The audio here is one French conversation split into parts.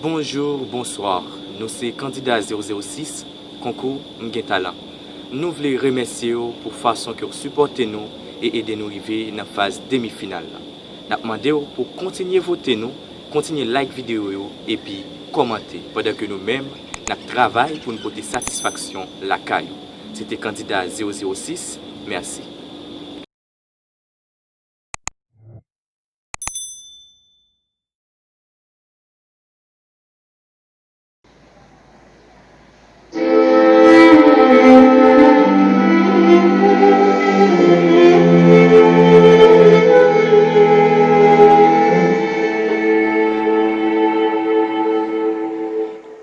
Bonjour, bonsoir. Nous sommes candidats 006, concours M'Gen Nous voulons remercier pour la façon que vous supportez nous et aider nous à arriver dans la phase demi-finale. Nous demandons pour continuer à voter nous, continuer à like vidéo et puis commenter pendant que nous-mêmes nous travaillons pour nous porter satisfaction la caille. C'était candidat 006. Merci.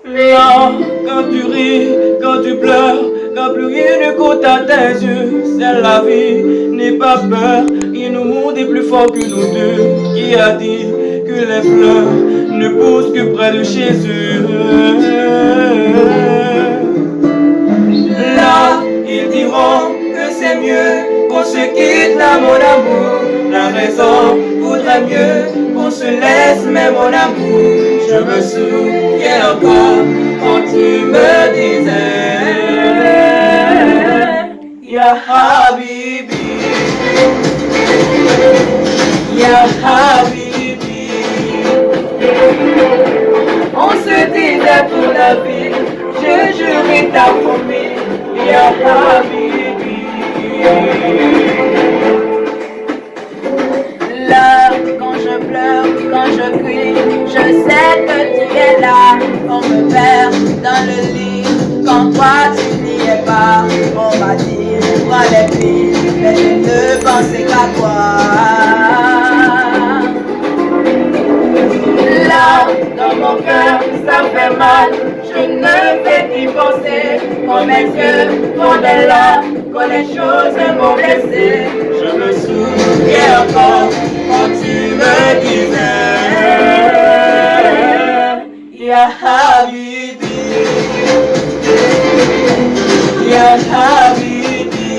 Léa, quand tu ris, quand tu pleures, quand plus rien ne compte à tes yeux, c'est la vie, n'aie pas peur, il nous montre plus fort que nous deux. Qui a dit que les fleurs ne poussent que près de Jésus? Là, ils diront que c'est mieux qu'on se quitte là, mon amour. La raison voudrait mieux qu'on se laisse, mais mon amour, je me souviens encore quand tu me disais Ya Habibi, Ya Habibi. On se disait pour la vie, je jurais ta promis, Ya Habibi. Là, quand je pleure, quand je crie, je sais que tu es là. On me perd dans le lit, quand toi tu n'y es pas. On m'a dit, prends les filles, mais je ne pensais qu'à toi. Là, dans mon cœur, ça fait mal, je ne fais qu'y penser. Quand mes yeux font des larmes, quand les choses m'ont blessé, je me souviens encore quand tu me disais Ya Habibi, Ya Habibi.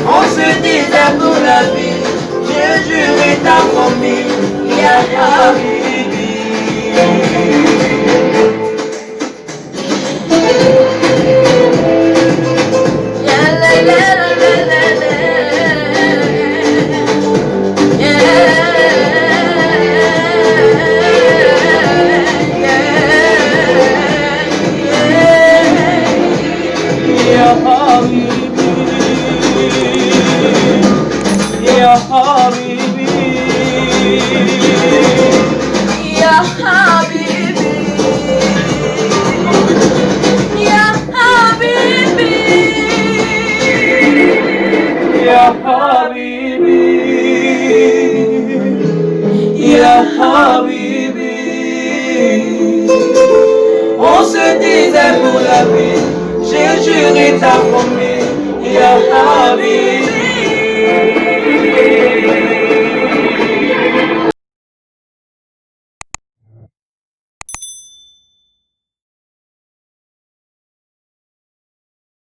On se disait pour la vie, je jurais ta promis, Ya Habibi. Ya Habibi, Ya Habibi, Ya Habibi, Ya Habibi, Ya Habibi. On se disait pour la vie, j'ai juré ta promis, Ya Habibi.